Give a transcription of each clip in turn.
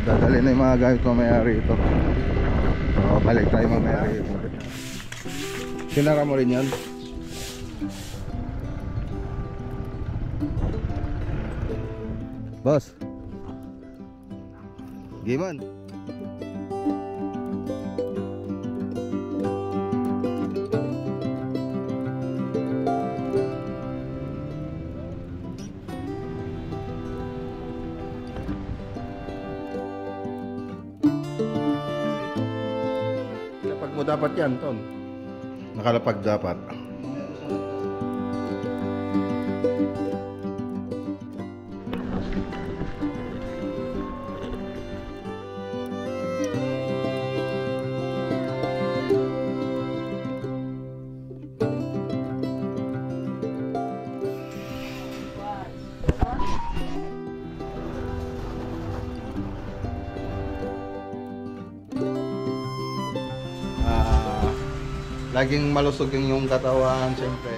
Dadali na yung mga gamit mamaya rito. So balik tayo mamaya rito. Sinara mo rin yan? Boss Gimon. Lapag mo dapat yan, Ton. Nakalapag dapat. Laging malusog yung katawan, siyempre.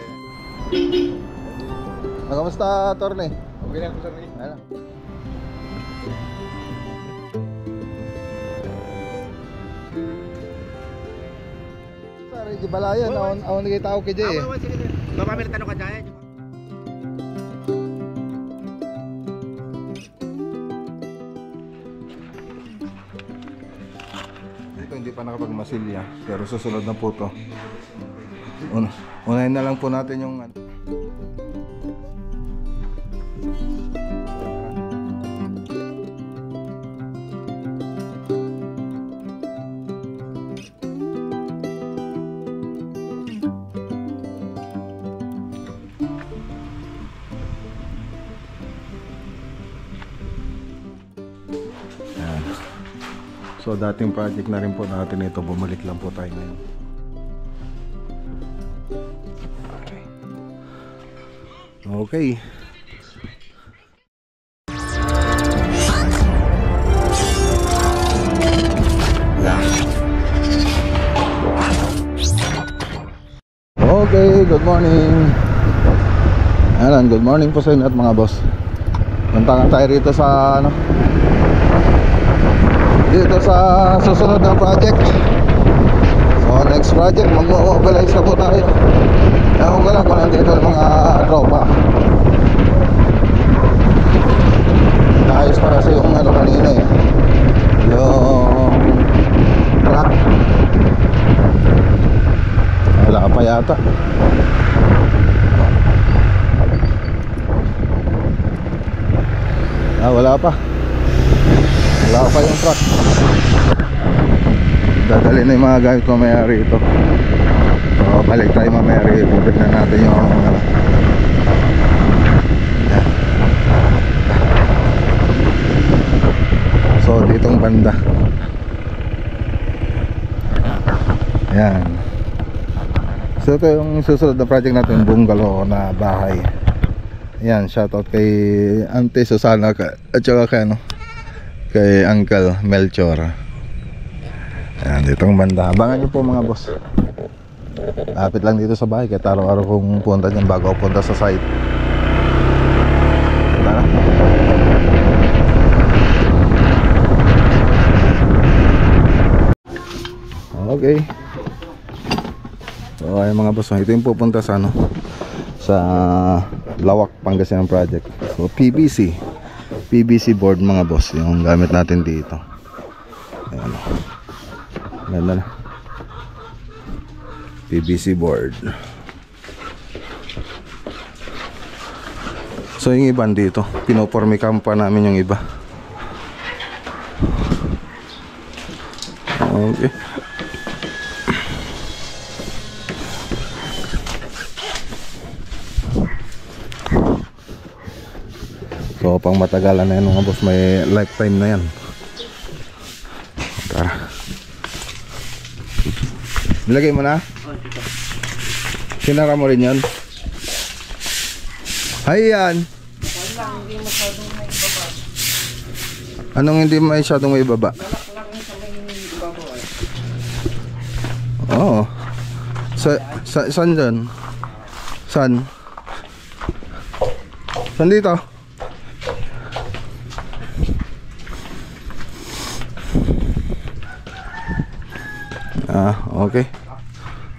Kamusta, Torne? Okay lang, Torne. Ano? Sorry, di balayan. Ako nagkita ko kay Jay. Bapak may tanong ka dyan. Hindi pa nakapagmasilya, pero susunod na po to. Unahin na lang po natin yung so dating project na rin po natin ito, bumalik lang po tayo ngayon. Okay. Okay, good morning. Ayan, good morning po sa inyo at mga boss. Punta nga tayo rito sa dito sa susunod na project. So next project, mag-mobilize na po tayo. Ewan ko lang kung nandito ang mga tropa. Naayos para sa yung kanina eh, yung truck. Wala pa yata. Wala pa yung truck. Dadali na yung mga gamit mamaya rito. So balik tayo mamaya rito. Tignan natin yung so ditong banda. Ayan. So ito yung susunod na project natin, bungalow na bahay. Ayan, shoutout kay Auntie Susana at saka kay Uncle Melchor. Ayan, ditong banda. Abangan nyo po mga boss. Lapit lang dito sa bahay, kahit araw-araw kong punta dyan bago ako punta sa site. Tara. Okay. So ayun mga boss, ito yung pupunta sa sa Lawak, Pangasinan project. So PVC board mga boss yung gamit natin dito. Ayan. Ganda na. PVC board. So yung iba dito, pinopormicam pa namin yung iba. Okay. So pang matagalan na yan mga boss, may lifetime na yan. Tara. Nilagay mo na? Sinara mo rin yan? Ayan. Anong hindi masyadong may baba? Oo. Saan dyan? Saan? Saan dito? Okay.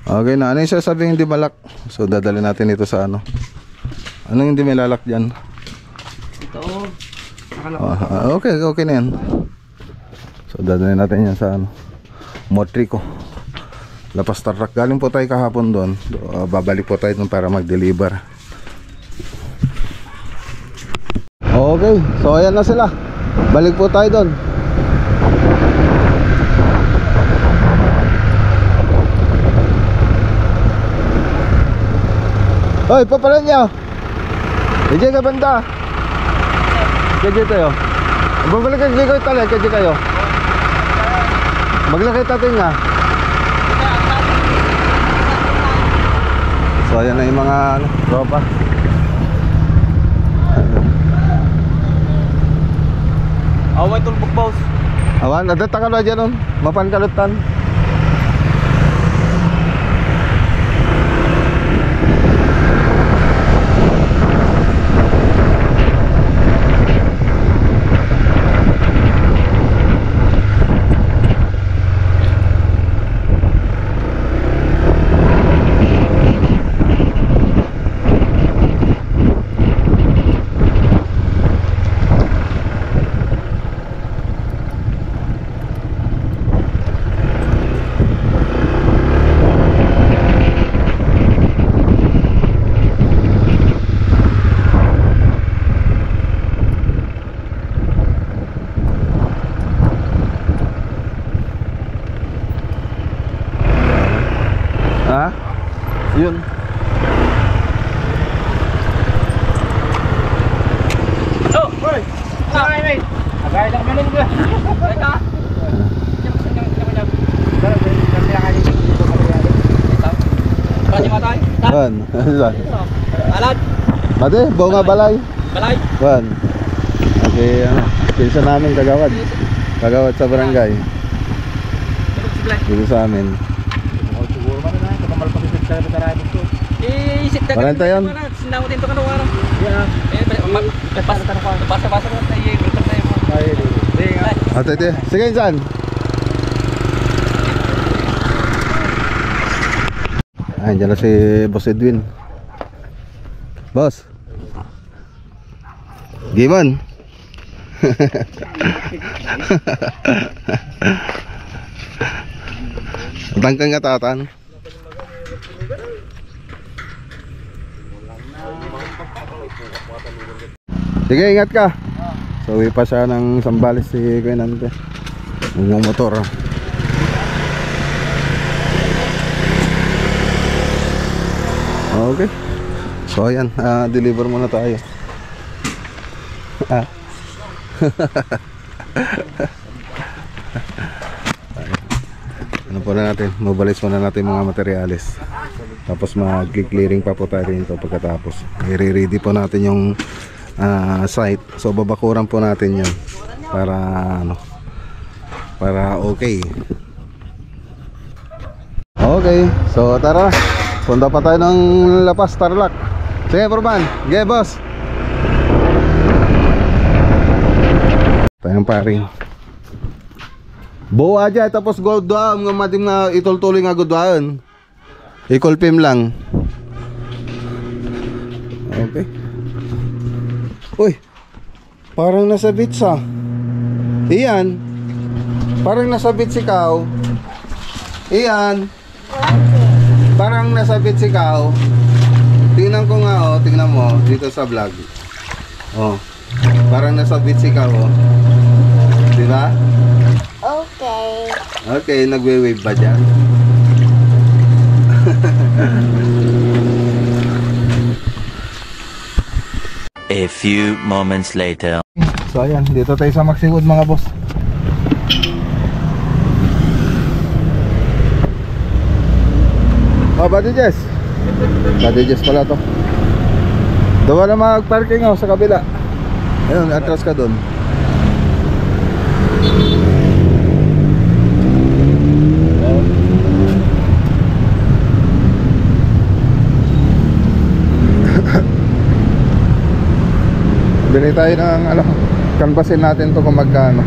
Okay na. Ano yung sasabing hindi malak? So dadali natin ito sa ano. Anong hindi may lalak dyan? Ito. Okay, okay na yan. So dadali natin yan sa ano, Motrico Lapas Tarlac. Galing po tayo kahapon doon. Babalik po tayo doon para mag-deliver. Okay, so ayan na sila. Balik po tayo doon. Hoy, papalan niya. Diyan ka banda. Diyan tayo. Babalik ka dito tayo, diyan kayo. Maglakit natin nga. So ayan na yung mga ano, tropa. Away tulbok boss. Awan, adata ka na dyan nun. Mapan kalutan. Ha? Yun. Oh, boy. Ay, mate. Agay lang manin ko. Ay ka. Wan. Alad. Mate, bunga balay. Balay. Wan. Okay, ano, pinsa namin kagawad. Kagawad sa barangay. Dito sa amin. Siguro man na, kamal pa kita sa betarabi ko. Isip na. Malanta yun. Sinaw din to kanong araw. Yeah. Pasa tanong ko. Basa-basa ko tayo, grupo tayo mo. Ate, ate. Sige, saan? Diyan na si Boss Edwin. Boss. Gimon. Tangkang katatan. Sige, ingat ka. So, uwi pa siya ng Sambales si Kuya Nante. Yung motor. Okay. So, ayan. Deliver muna tayo. Ano po na natin? Mobilize muna natin mga materyales. Tapos mag-clearing pa po tayo dito pagkatapos. I-ready po natin yung site. So babakuran po natin yun para ano, para okay. Okay, so tara. Punta pa tayo ng Lapas Tarlac. Sige, Purban. Okay, boss. Tayong paring. Buo aja tapos gold down nga madim nga itultuloy nga gudwaan. Ikulpim lang. Okay. Uy. Parang nasa beach ah. Iyan. Parang nasa beach ikaw. Iyan. Parang nasa beach ikaw. Tingnan ko nga oh, tingnan mo dito sa vlog. Oh. Parang nasa beach ikaw oh. Di ba? Okay. Okay, nagwe-wave ba dyan? A few moments later. So ayan, dito tayo sa Maxiwood mga boss. Oh, Buddy Jess. Buddy Jess pala to. Dawa na mag-parking oh, sa kabila. Ayun, atras ka dun. Bili tayo ng ano, canvasin natin to kung magkano.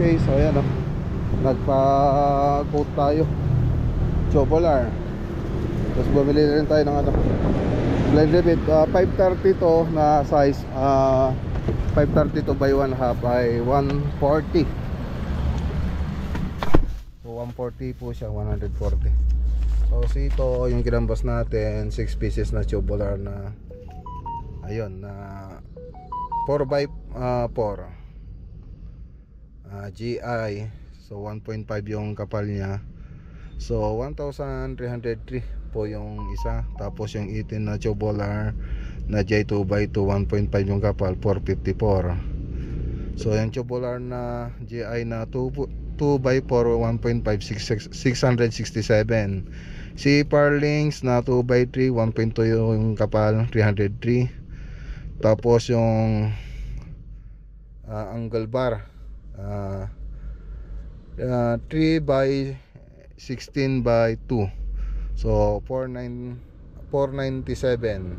Okay, so ayan o. Nagpa-quote tayo. Chopolar. Tapos bumili rin tayo ng ano, blend bit. 530 to na size. 530 to by 1/2 ay 140. So 140 po siya, 140. So ito yung kinambas natin, 6 pieces na chopolar na ayun na 4x4 GI. So 1.5 yung kapal niya. So 1,303 po yung isa. Tapos yung 18 na chopolar na J2x2 1.5 yung kapal, 454. So yung chopolar na GI na 2x4 1.5 667. Si Parlings na 2x3 1.2 yung kapal, 303. Tapos yung angle bar 3x16x2, so 497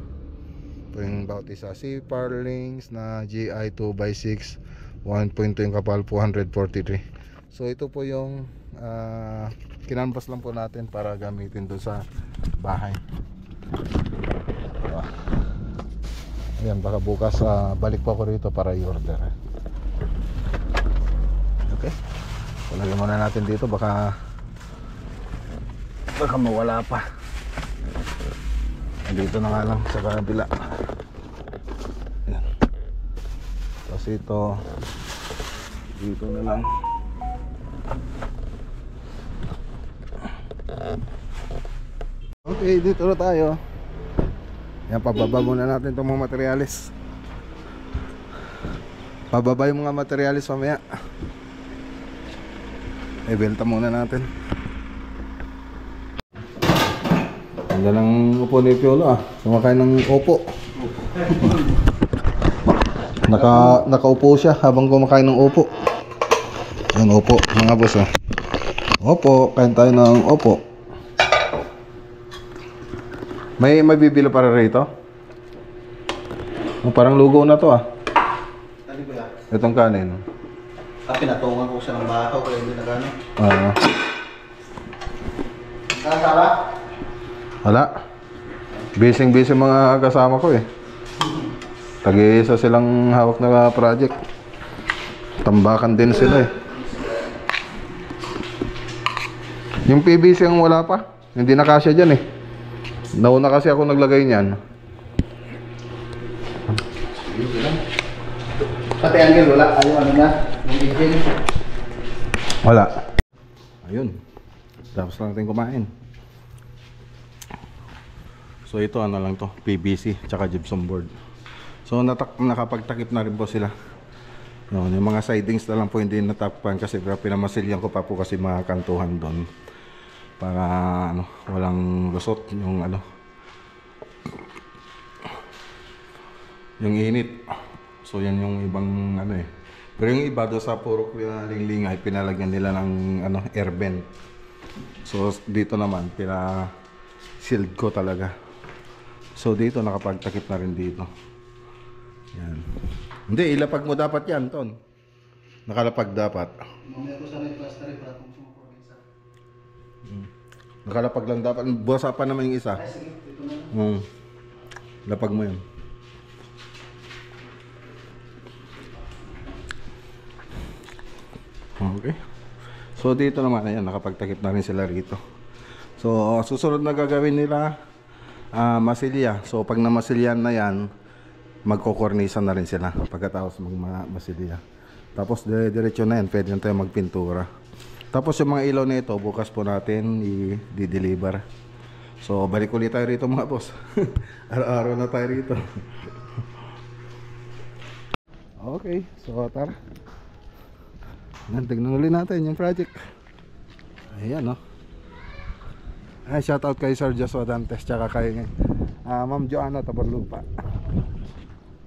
po yung bawat isa. Si Parlings na GI 2x6 1.2 yung kapal, 443. So ito po yung kinanvas lang po natin para gamitin doon sa bahay. Ayan, baka bukas balik po ako rito para i-order. Okay, palagay muna natin dito, baka mawala pa. Dito na nga lang sa kabila. Ayan. Tapos ito dito na lang. Okay, dito na tayo. Yan, pababa muna natin itong mga materialis. Pababa yung mga materialis mamaya. Ibenta muna natin. Ganda ng upo ni Piolo Sumakain ng upo. Nakaupo siya habang kumakain ng upo. Yan, upo mga boss Opo, kain tayo ng opo. May bibili para rito? Parang lugaw na to Ano ba yan? Itong kanin. Pinatungan ko siya ng bakaw kaya hindi nagano. Kasama? Wala. Busy mga kasama ko Tag-iisa silang hawak na project. Tambakan din sila Yung PVC ang wala pa. Hindi na kasya dyan Nauna kasi ako naglagay niyan. Pati angle wala. Ayaw ano na. Yung engine. Wala. Ayun. Tapos lang natin kumain. So ito ano lang to, PVC tsaka gypsum board. So nakapagtakip na rin po sila. Yung mga sidings na lang po hindi natakpan kasi pinamasilyan ko pa po kasi mga kantuhan doon. Para walang lusot yung yung init. So yan yung ibang Pero yung iba doon sa puro linglingay pinalagyan nila ng air vent. So dito naman sealed ko talaga. So dito nakapagtakip na rin dito. Yan. Hindi, ilapag mo dapat yan, Ton. Nakalapag dapat. Mamaya ko sana yung plaster para kung sumukurisa. Nakalapag lang dapat. Basa pa naman yung isa. Ay, sige. Ito na. Lapag mo yun. Okay. So dito naman, ayan, nakapagtakip na rin sila rito. So susunod na gagawin nila, masilya. So pag namasilyan na yan, magkokornisan na rin sila pagkatapos magmasilya. Tapos diretso na yan, pwede na tayo magpintura. Tapos yung mga ilaw na ito, bukas po natin i-deliver. So balik ulit tayo rito mga boss. Araw-araw na tayo rito. Okay, so tara. Tignan ulit natin yung project. Ayan Ay, shoutout kay Sir Joshua Dantes tsaka kay Ma'am Joanna Tabarlupa.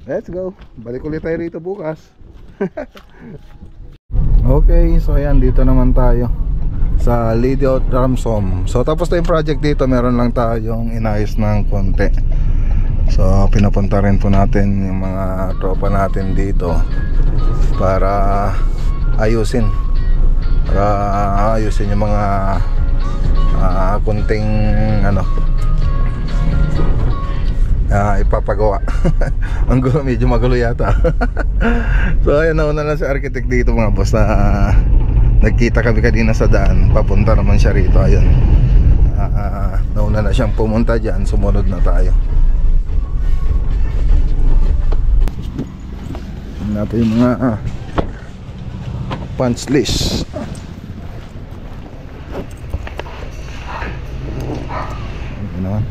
Let's go. Balik ulit tayo rito bukas. Okay, so ayan, dito naman tayo sa Lady of Ramsom. So tapos na yung project dito, meron lang tayong inayos ng konti. So pinapunta rin po natin yung mga tropa natin dito para ayusin para ayusin yung mga kunting ano ipapagawa. Ang gulo, medyo magulo yata. So ayun, nauna na si architect dito mga boss na nagkita kami kanina sa daan. Papunta naman siya rito. Ayun, nauna na siyang pumunta dyan. Sumunod na tayo. Tingnan natin yung mga punch list. Ayun naman.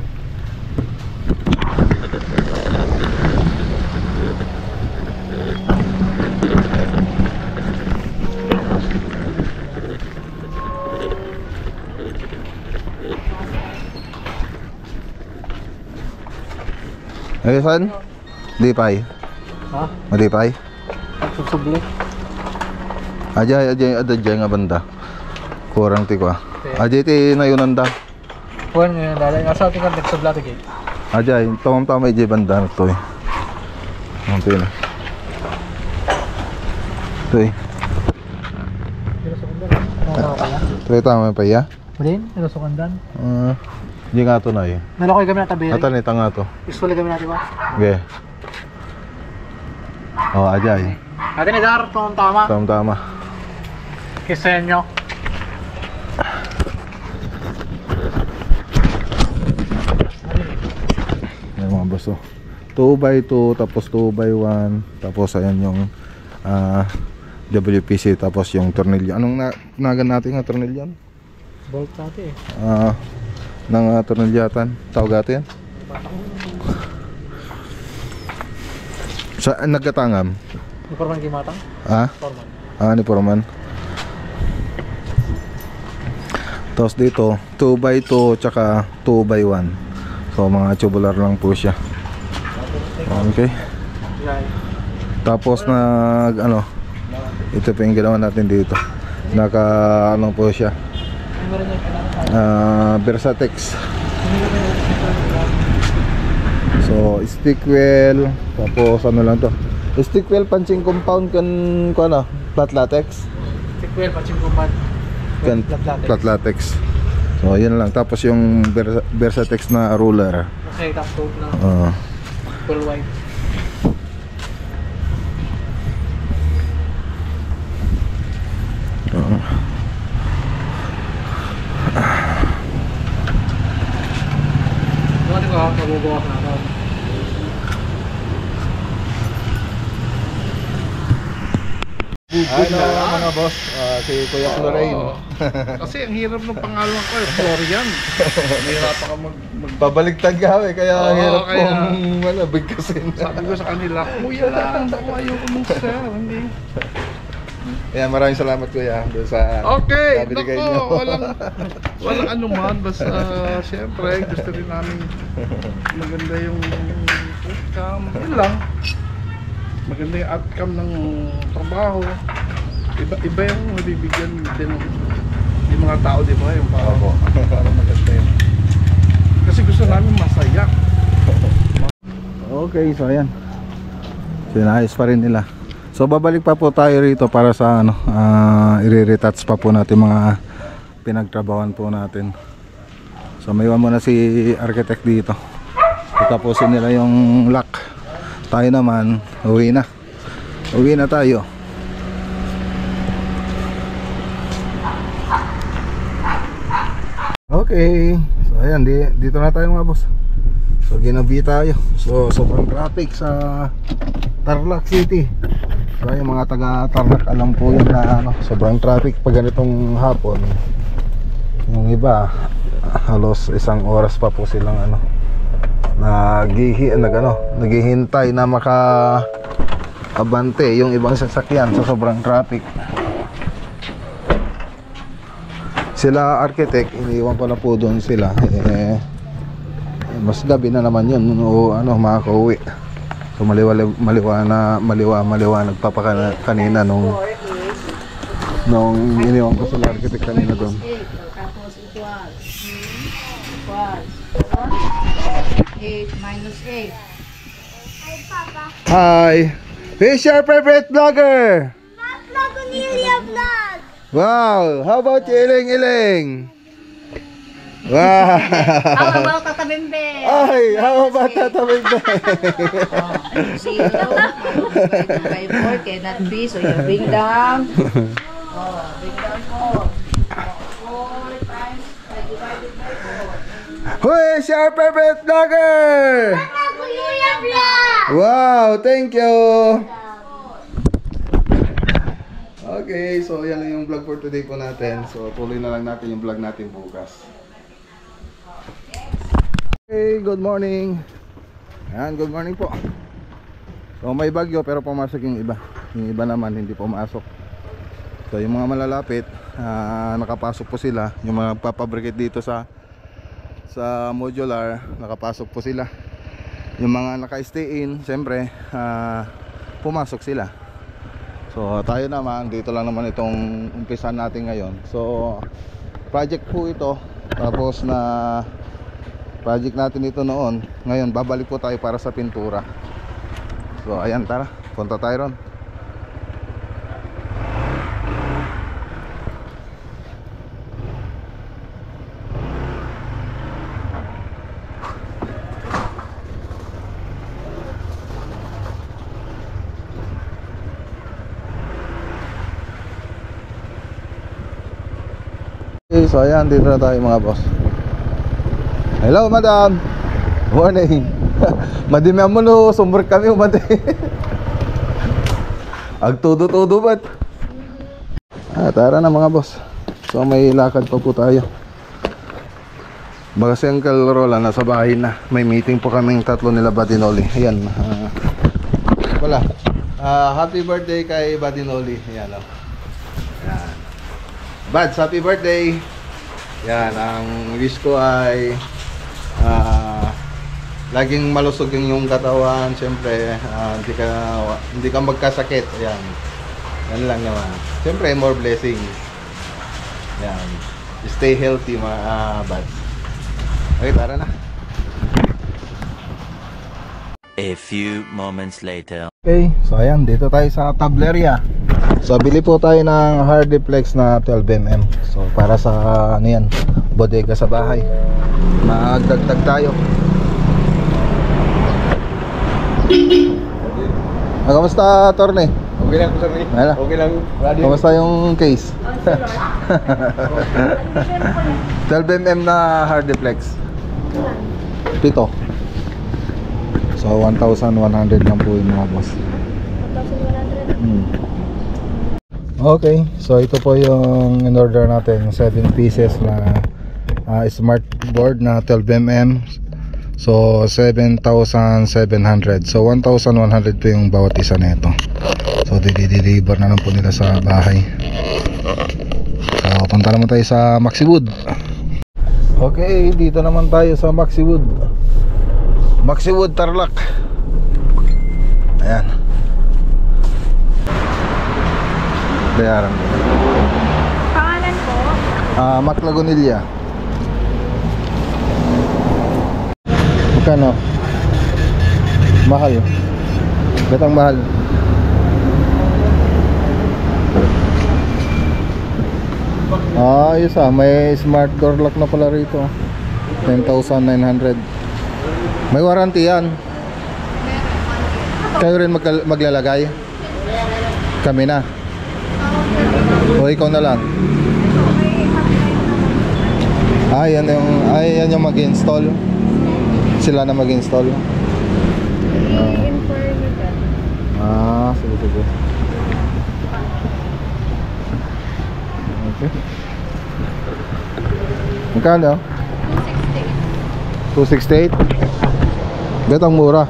Ayusan? Dipay? Ha? Madipay? Susubli. Ajay nga banda. Kurang ti ko. Ajay ti nayunan da. Kuhan nga dala. Asa tingkat nagsubla ti gate. Ajay, tamam ajay banda to eh. Monti na. Toy. Toy tama pa ya? Malin, nalusukandan. Di nga to na eh. Nalokoy kami na tabiri. Atanita nga to. Usually kami natin ba? Okay. Oh, ajay. Atin ni Dar, tama. Tama. Kisenyo. Ayan mga boss, 2x2 tapos 2x1 tapos ayan yung WPC tapos yung tornilyo. Anong nagan natin nga tornilyo? Bolt natin eh. Ng tornilyatan. Tawag natin yan? Sa nagkatangam? Ni Forman Kimatang? Forman. Ni Forman. Tapos dito 2x2 tsaka 2x1. So mga tubular lang po siya. Okay. Tapos ito pa yung ginawa natin dito. Naka po siya. Versatex. So stick wheel. Tapos lang to. Stick wheel punching compound kan flat latex. Stick wheel punching compound Flat latex. So yun lang. Tapos yung Versatex na ruler. Okay, top coat na full white. Ano ko mabubukas na ako. Hello mga boss, si Kuya Florine. Kasi ang hirap ng pangalan ko, Florian. Mahirapan ka Babaligtad ka kaya hirap kaya kong bigkasin. sabi ko sa kanila, kuya lang, ayoko mong sir, hindi. Kaya maraming salamat Kuya doon sa Okay, binigay nako, niyo. walang anuman, basta siyempre gusto rin namin maganda yung outcome, yun lang. Maganda yung outcome ng trabaho. Iba yung nabibigyan din yung mga tao, di ba? Yung para maganda yun. Kasi gusto namin masaya. Okay, so ayan. Sinayos pa rin nila. So babalik pa po tayo rito para sa i-retouch pa po natin mga pinagtrabawan po natin. So may iwan muna si architect dito. Tapusin nila yung lock. Tayo naman, uwi na tayo. Okay, so ayan, dito na tayo mga boss. So ginabi tayo. So sobrang traffic sa Tarlac City. So yung mga taga Tarlac alam po yun na sobrang traffic pag ganitong hapon. Yung iba halos 1 oras pa po silang naghihintay na maka-abante yung ibang sasakyan sa sobrang traffic. Sila architect, iniwan ko na po doon sila. Mas gabi na naman yun o makakauwi. So maliwanag pa kanina nung iniwan ko sila architect kanina doon. Tapos equals 8 minus 8. Hi, Papa. Hi! Who's your favorite vlogger? Vlog Cornelia Vlog. Wow! How about you, Iling? Wow! How about tatabimbe? Ay! How about tatabing ba? Zero. 2 by 4 cannot be. So you bring down. Oh, bring down 4. 4 times divided by 4. Who is your favorite vlogger? Wow! Thank you! Okay, so yan lang yung vlog for today po natin. So tuloy na lang natin yung vlog natin bukas. Hey, good morning. Ayan, good morning po. So may bagyo pero pumasok yung iba. Yung iba naman hindi pumasok. So yung mga malalapit, nakapasok po sila. Yung mga papabricate dito sa modular, nakapasok po sila. Yung mga naka-stay in, siyempre pumasok sila. So tayo naman, dito lang naman itong umpisan natin ngayon. So project po ito. Tapos na project natin ito noon. Ngayon babalik po tayo para sa pintura. So ayan, tara, punta tayo ron. Okay, so ayan, dito na tayo mga boss. Hello madam. Morning. Madimi mo no, sumber kami umante. Agtudo-tudo ba't? Tara na mga boss. So may lakad pa po tayo. Baka si Uncle Rola nasa bahay na. May meeting po kaming tatlo nila Badinoli. Ayan. Wala. Happy birthday kay Badinoli. Ayan o. Ayan. Bads, happy birthday. Yan, ang wish ko ay laging malusog yung katawan. Siyempre, hindi ka magkasakit. Yan. Yan lang naman. Siyempre, more blessing. Yan. Stay healthy mga Bads. Okay, tara na. A few moments later. Okay, so ayan, dito tayo sa Tableria. So bili po tayo ng Hardiplex na 12mm. So para sa ano yan, bodega sa bahay. Magdagdag tayo. Kamusta, Torne? Okay lang, sir. Wala. Okay lang. Kamusta yung case? 12mm na Hardiplex. Pito. So 1,100 lang po yung mga boss. 1,100? Okay, so ito po yung in-order natin, 7 pieces na smart board na 12mm. So 7,700. So 1,100 po yung bawat isa nito. So deliver na lang po nila sa bahay. So punta naman tayo sa Maxiwood. Okay, dito naman tayo sa Maxiwood. Maxiwood Tarlac. Ayan. Bayaran ko. Pangalan po? Mac Lagunilla. Magkano? Mahal. Batang mahal. Ayos may smart door lock na pala rito. 10,900. May warranty yan. Kayo rin maglalagay? Kami na. O ikaw na lang. Yan yung mag-install. Sila na mag-install. Sige. Okay. Magkano? 268. 268? Betang mura.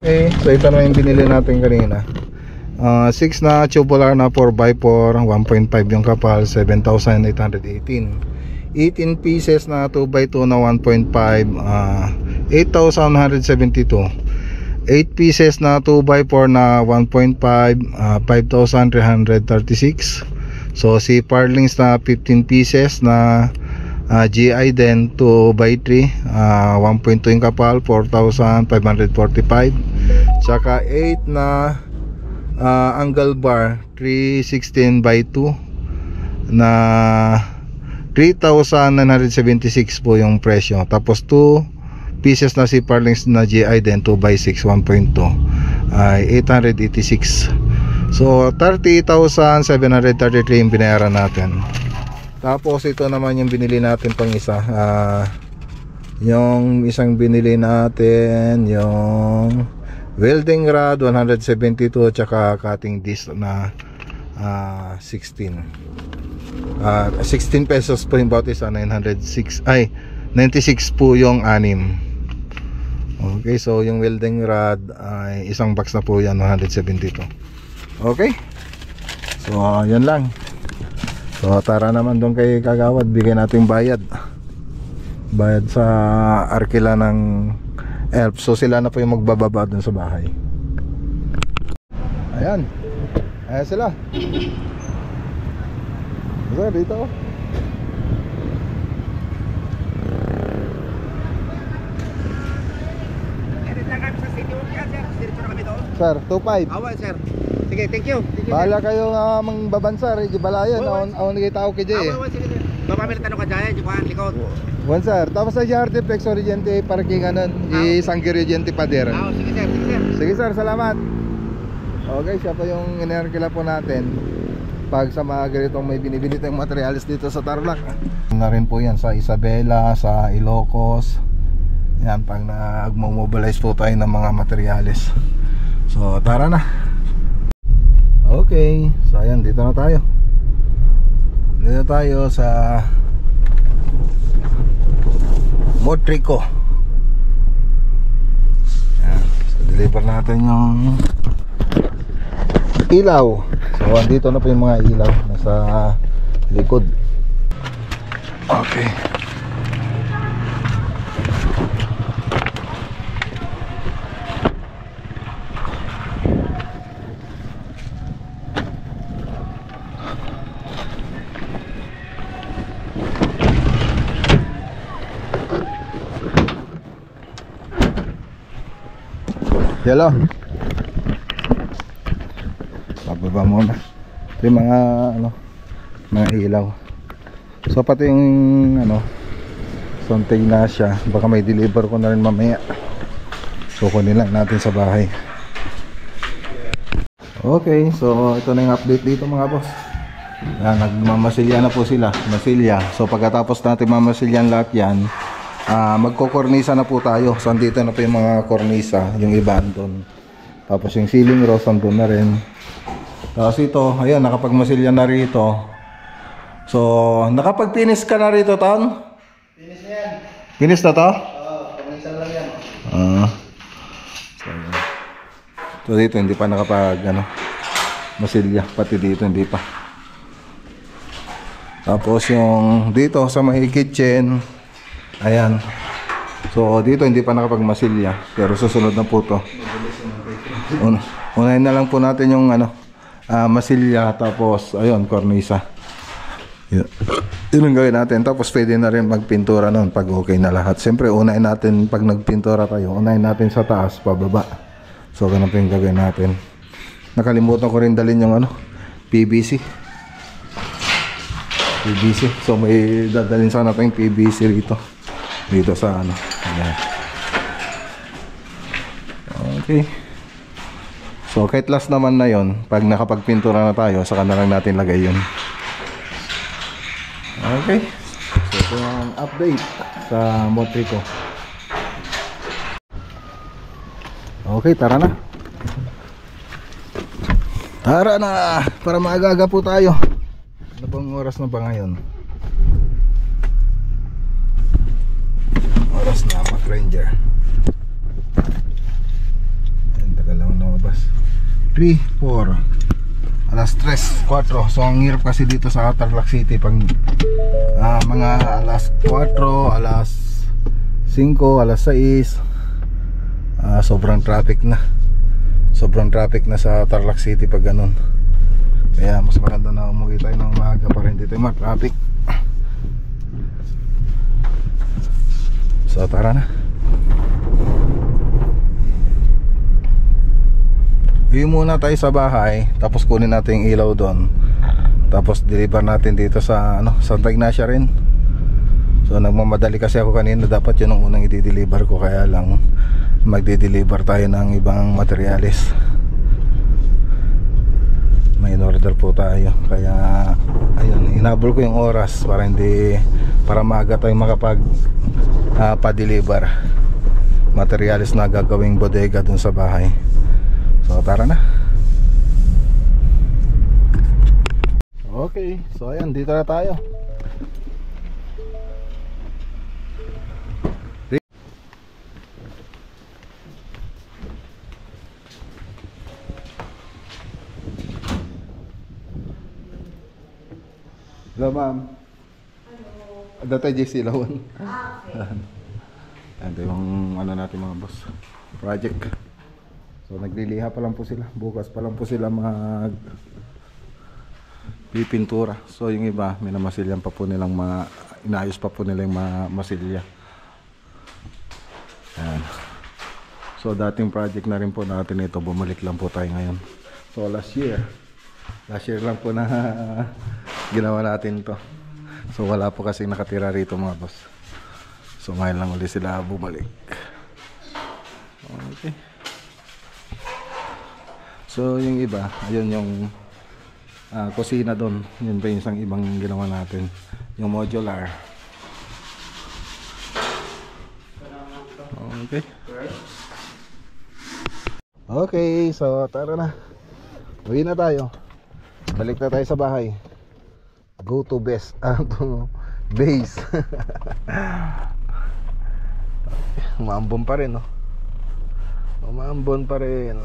Okay, so ito na yung binili natin kanina. 6 na tubular na 4x4, 1.5 yung kapal, 7,818. 18 pieces na 2x2 na 1.5, 8,172. 8 pieces na 2x4 na 1.5, 5,336. So si Parlings na 15 pieces na GI din 2x3, 1.2 yung kapal, 4,545. Tsaka 8 na angle bar, 316x2 na 3,976 po yung presyo. Tapos 2 pieces na zipper links na GI din 2x6 1.2 ay 886. So 30,733 yung binayaran natin. Tapos ito naman yung binili natin pang isa, yung isang binili natin yung welding rod 172 tsaka cutting disc na 16 pesos po yung bawat isa. 96 po yung 6. Okay, so yung welding rod ay isang box na po yan, 172. Okay, so yan lang. So tara naman doon kay Kagawad, bigay natin bayad sa arkila ng ELF. So sila na po yung magbababa doon sa bahay. Ayan sila. Sir, dito. Sir, 2.5. Awan, sir. Sige, thank you. Bahala kayo mangbabansar, ibalayan. Awan nagay tao kay Jay. Sige. Baba may tanong ka dyan, yung likod. One sir, tapos sa Jarte Flex Oriente parking anon, Sanggi Oriente Pader. Sige, sir. Sige sir, salamat. Okay, siya pa yung inerkila po natin pag sa mga ganitong may binibili tayong materials dito sa Tarlac. Na rin po yan sa Isabela, sa Ilocos. Yan, pag nag-mobilize po tayo ng mga materials. So tara na. Okay, so ayan, dito na tayo. Dito tayo sa Motrico. Ayan, so deliver natin yung ilaw. So andito na po yung mga ilaw nasa likod. Okay. Yellow. Bababa muna. Ito yung mga ilaw. So pati yung something na siya, baka may deliver ko na rin mamaya. So kunin lang natin sa bahay. Okay, so ito na yung update dito mga boss. Nagmamasilya na po sila, masilya. So pagkatapos natin mamasilyan lahat yan, magkokornisa na po tayo. So andito na po yung mga kornisa, yung iba andun. Tapos yung ceiling rose andun na rin. Tapos ito, ayun, nakapagmasilya na rito. So nakapag-finish ka na rito, Ton? Finish na yan. Finish na to? Oo, pag-minsan lang yan. So dito hindi pa nakapag masilya, pati dito hindi pa. Tapos yung dito sa may kitchen, ayan. So dito hindi pa nakapagmasilya, pero susunod na po to. Unahin na lang po natin yung masilya, tapos ayun, kornisa. Yun ang gawin natin. Tapos pwede na rin magpintura nun pag okay na lahat. Siyempre unahin natin, pag nagpintura tayo, unahin natin sa taas, pababa. So ganun po yung gawin natin. Nakalimutan ko rin dalhin yung PVC. So may dadalhin sana tayong PVC rito. Dito sa ayan. Okay. So kahit last naman na yon, pag nakapagpintura na tayo, saka na lang natin lagay yun. Okay. So ito ang update sa Motrico. Okay, tara na. Tara na, para maaga-aga po tayo. Ano bang oras na ba ngayon? Oras na, Mac Ranger. Ayan, tagal lang lumabas. 3, 4 alas 3, 4. So ang hirap kasi dito sa Tarlac City pag mga alas 4, alas 5, alas 6, sobrang traffic na. Sobrang traffic na sa Tarlac City pag ganun. Kaya mas maganda na umuwi tayo ng maaga para hindi tayo ma-traffic. So tara na. Uwi muna tayo sa bahay, tapos kunin natin yung ilaw doon. Tapos deliver natin dito sa Santa Ignacia rin. So nagmamadali kasi ako kanina, dapat yun ang unang i-deliver ko, kaya lang magde-deliver tayo ng ibang materyales. May in-order po tayo, kaya ayun, hinabol ko yung oras para maaga tayong makapag pa-deliver materyales na gagawing bodega dun sa bahay. So tara na. Okay, so ayan, dito na tayo. Hello ma'am. Hello. Dati JC Lawan. Okay. Ito yung natin mga boss, project. So nagliliha pa lang po sila. Bukas pa lang po sila pipintura. So yung iba, minamasilyan pa po nilang inayos pa po nila yung masilya. Ayan. So dating project na rin po natin ito. Bumalik lang po tayo ngayon. So last year lang po na ginawa natin to. So wala po kasing nakatira rito mga boss. So ngayon lang ulit sila bumalik. Okay. So yung iba, ayun yung kusina doon. Yun pa yung isang ibang ginawa natin, yung modular. Okay. Okay, so tara na. Uwi na tayo. Balik na tayo sa bahay. Go to base. Base. Umaambon pa rin, no? Umaambon pa rin.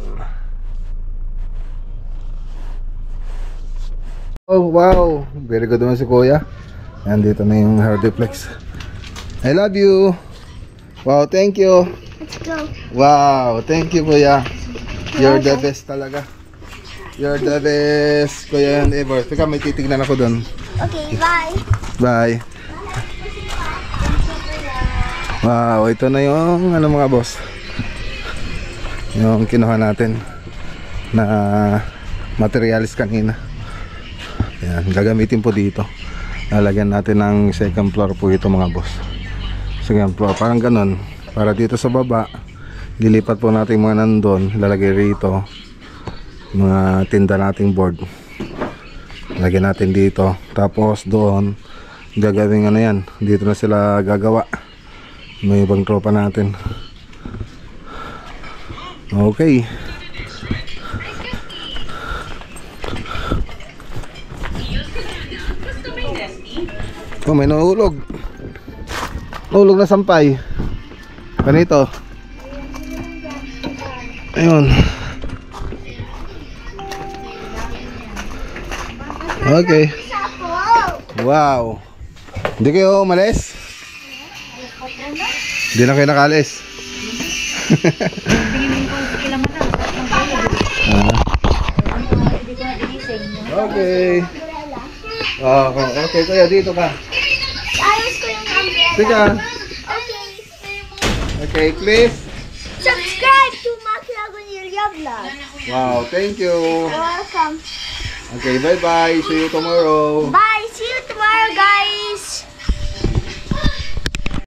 Oh wow, very good naman si Kuya. Nandito na yung Hardiplex. I love you. Wow, thank you. Let's go. Wow, thank you Kuya. You're the best talaga. You're the best Kuya and ever. Teka, may titignan ako doon. Okay, bye. Bye. Wow, ito na yung mga boss, yung kinuha natin na materials kanina. Yan, gagamitin po dito. Lalagyan natin ng second floor po ito mga boss. Second floor, parang ganun. Para dito sa baba, lilipat po natin mga nandun, lalagay rito mga tinda nating board. Lagyan natin dito. Tapos doon, gagawin yan. Dito na sila gagawa. May ibang tropa natin. Okay. Oh, may nahulog. Nahulog na sampay. Ganito. Ayun. Okay. Wow. Hindi kayo umalis? Hindi na kayo nakalis. Okay. Okay, kuya, dito ka. Ayos ko yung umbrella. Teka. Okay. Okay, please. Subscribe to Max Lagunilla Vlog. Wow, thank you. Welcome. Okay, bye-bye. See you tomorrow. Bye.